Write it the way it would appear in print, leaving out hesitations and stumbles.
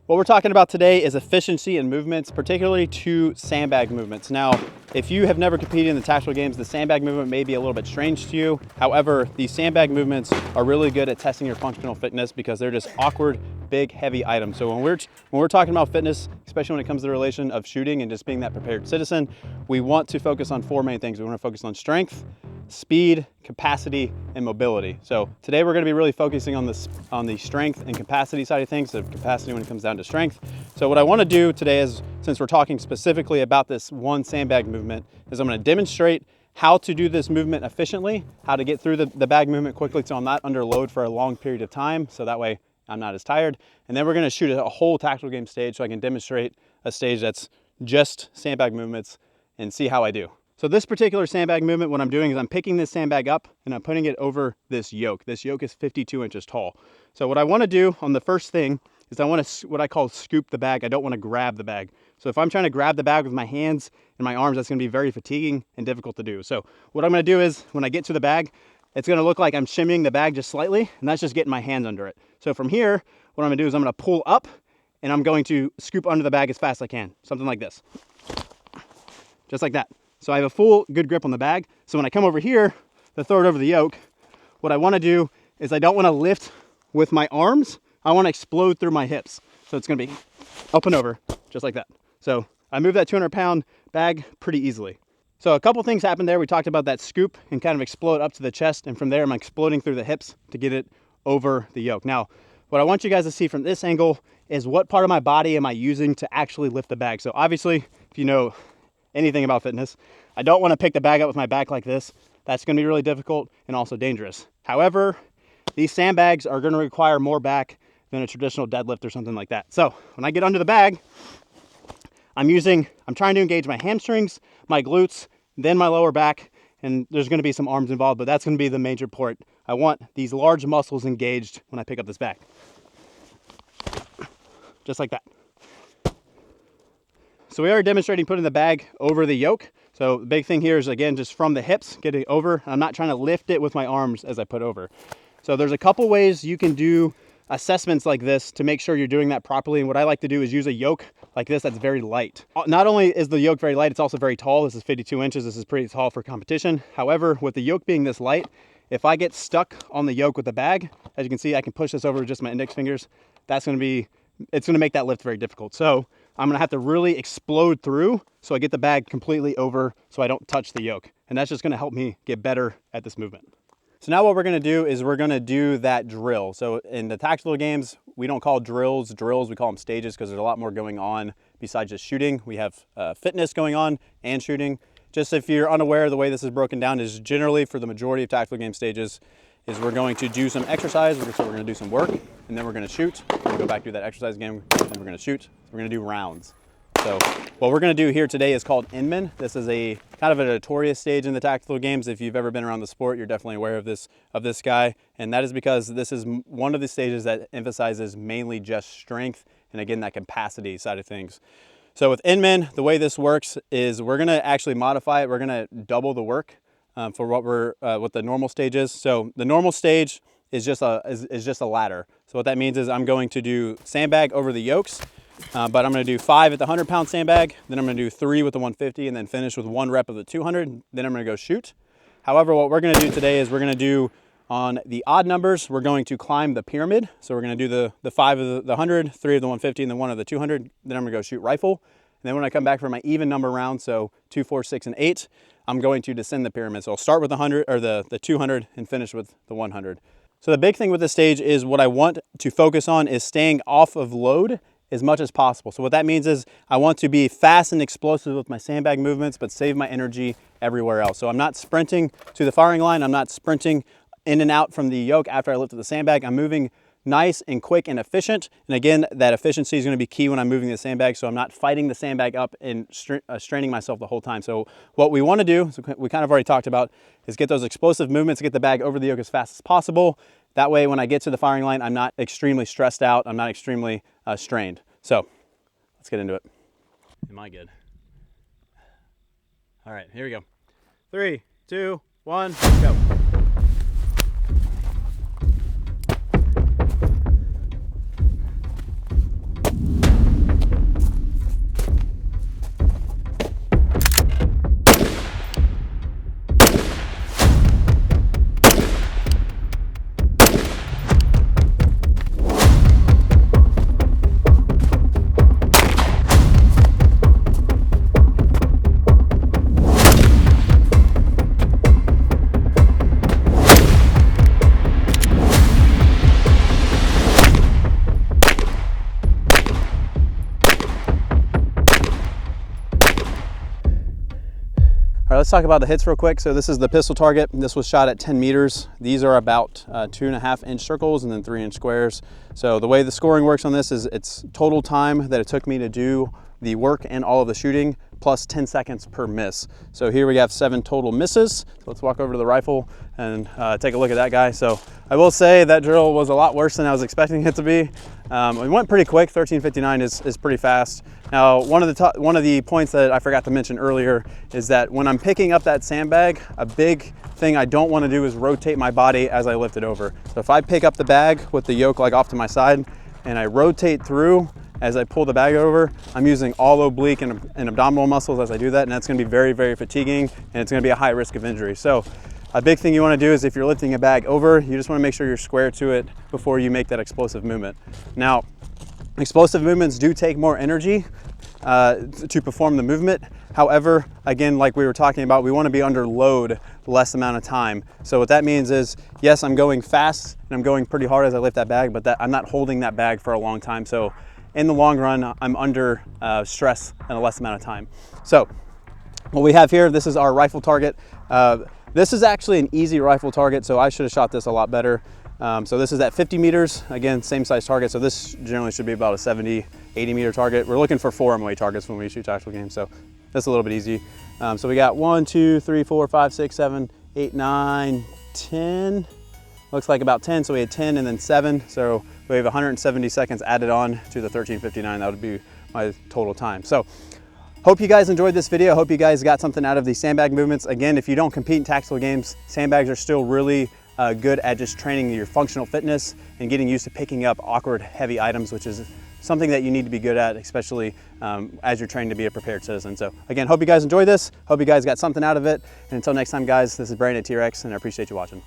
What we're talking about today is efficiency in movements, particularly to sandbag movements. Now, if you have never competed in the tactical games, the sandbag movement may be a little bit strange to you. However, these sandbag movements are really good at testing your functional fitness because they're just awkward, big, heavy items. So when we're talking about fitness, especially when it comes to the relation of shooting and just being that prepared citizen, we want to focus on four main things. We want to focus on strength, speed, capacity, and mobility. So today we're going to be really focusing on the strength and capacity side of things, so capacity when it comes down to strength. So what I want to do today is, since we're talking specifically about this one sandbag movement, is I'm going to demonstrate how to do this movement efficiently, how to get through the bag movement quickly so I'm not under load for a long period of time, so that way I'm not as tired. And then we're going to shoot a whole tactical game stage so I can demonstrate a stage that's just sandbag movements and see how I do. So this particular sandbag movement, what I'm doing is I'm picking this sandbag up and I'm putting it over this yoke. This yoke is 52 inches tall. So what I want to do on the first thing is I want to, what I call scoop the bag. I don't want to grab the bag. So if I'm trying to grab the bag with my hands and my arms, that's going to be very fatiguing and difficult to do. So what I'm going to do is when I get to the bag, it's going to look like I'm shimmying the bag just slightly, and that's just getting my hands under it. So from here, what I'm going to do is I'm going to pull up and I'm going to scoop under the bag as fast as I can. Something like this. Just like that. So I have a full good grip on the bag. So when I come over here to throw it over the yoke, what I want to do is I don't want to lift with my arms. I want to explode through my hips. So it's going to be up and over just like that. So I move that 200-pound bag pretty easily. So a couple things happened there. We talked about that scoop and kind of explode up to the chest. And from there, I'm exploding through the hips to get it over the yoke. Now, what I want you guys to see from this angle is what part of my body am I using to actually lift the bag. So obviously, if you know anything about fitness, I don't want to pick the bag up with my back like this. That's going to be really difficult and also dangerous. However, these sandbags are going to require more back than a traditional deadlift or something like that. So when I get under the bag, I'm trying to engage my hamstrings, my glutes, then my lower back, and there's going to be some arms involved, but that's going to be the major part. I want these large muscles engaged when I pick up this bag. Just like that. So we are demonstrating putting the bag over the yoke. So the big thing here is, again, just from the hips, getting over. I'm not trying to lift it with my arms as I put over. So there's a couple ways you can do assessments like this to make sure you're doing that properly. And what I like to do is use a yoke like this that's very light. Not only is the yoke very light, it's also very tall. This is 52 inches. This is pretty tall for competition. However, with the yoke being this light, if I get stuck on the yoke with the bag, as you can see, I can push this over with just my index fingers. It's going to make that lift very difficult. So I'm going to have to really explode through so I get the bag completely over so I don't touch the yoke. And that's just going to help me get better at this movement. So now what we're going to do is we're going to do that drill. So in the tactical games, we don't call drills, we call them stages because there's a lot more going on besides just shooting. We have fitness going on and shooting. Just if you're unaware, the way this is broken down is generally for the majority of tactical game stages is we're going to do some exercise, so we're going to do some work, and then we're going to shoot. We're going to go back to that exercise again, and then we're going to shoot. So we're going to do rounds. So what we're going to do here today is called Inman. This is a kind of a notorious stage in the tactical games. If you've ever been around the sport, you're definitely aware of this guy, and that is because this is one of the stages that emphasizes mainly just strength and, again, that capacity side of things. So with Inman, the way this works is we're going to actually modify it. We're going to double the work for what the normal stage is. So the normal stage is just a ladder. So what that means is I'm going to do sandbag over the yokes, but I'm going to do 5 at the 100-pound sandbag, then I'm going to do 3 with the 150, and then finish with 1 rep of the 200. Then I'm going to go shoot. However, what we're going to do today is we're going to do on the odd numbers, we're going to climb the pyramid. So we're going to do the 5 of the 100, 3 of the 150, and then 1 of the 200. Then I'm going to go shoot rifle. And then when I come back for my even number round, so 2, 4, 6, and 8, I'm going to descend the pyramid. So I'll start with the 100 or the 200 and finish with the 100. So the big thing with this stage is what I want to focus on is staying off of load as much as possible. So what that means is I want to be fast and explosive with my sandbag movements, but save my energy everywhere else. So I'm not sprinting to the firing line. I'm not sprinting in and out from the yoke after I lifted the sandbag. I'm moving nice and quick and efficient. And again, that efficiency is going to be key when I'm moving the sandbag, so I'm not fighting the sandbag up and straining myself the whole time. So what we want to do, so we kind of already talked about, is get those explosive movements, get the bag over the yoke as fast as possible. That way, when I get to the firing line, I'm not extremely stressed out. I'm not extremely strained. So let's get into it. Am I good? All right, here we go. 3, 2, 1, go. right, let's talk about the hits real quick. So this is the pistol target. This was shot at 10 meters. These are about 2.5-inch circles and then 3-inch squares. So the way the scoring works on this is it's total time that it took me to do the work and all of the shooting plus 10 seconds per miss. So here we have 7 total misses. So let's walk over to the rifle and take a look at that guy. So I will say that drill was a lot worse than I was expecting it to be. It went pretty quick. 13:59 is pretty fast. Now, one of the points that I forgot to mention earlier is that when I'm picking up that sandbag, a big thing I don't want to do is rotate my body as I lift it over. So if I pick up the bag with the yoke like off to my side and I rotate through as I pull the bag over, I'm using all oblique and abdominal muscles as I do that, and that's going to be very, very fatiguing, and it's going to be a high risk of injury. So a big thing you want to do is if you're lifting a bag over, you just want to make sure you're square to it before you make that explosive movement. Now, explosive movements do take more energy to perform the movement. However, again, like we were talking about, we want to be under load less amount of time. So what that means is, yes, I'm going fast and I'm going pretty hard as I lift that bag, but I'm not holding that bag for a long time. So in the long run, I'm under stress in a less amount of time. So what we have here, this is our rifle target. This is actually an easy rifle target, so I should have shot this a lot better. So this is at 50 meters, again, same size target. So this generally should be about a 70, 80 meter target. We're looking for 4 MOA targets when we shoot tactical games, so that's a little bit easy. So we got 1, 2, 3, 4, 5, 6, 7, 8, 9, 10. Looks like about 10, so we had 10 and then 7. So we have 170 seconds added on to the 13:59. That would be my total time. So hope you guys enjoyed this video. Hope you guys got something out of these sandbag movements. Again, if you don't compete in tactical games, sandbags are still really good at just training your functional fitness and getting used to picking up awkward, heavy items, which is something that you need to be good at, especially as you're training to be a prepared citizen. So again, hope you guys enjoyed this. Hope you guys got something out of it. And until next time, guys, this is Brandon at T.REX, and I appreciate you watching.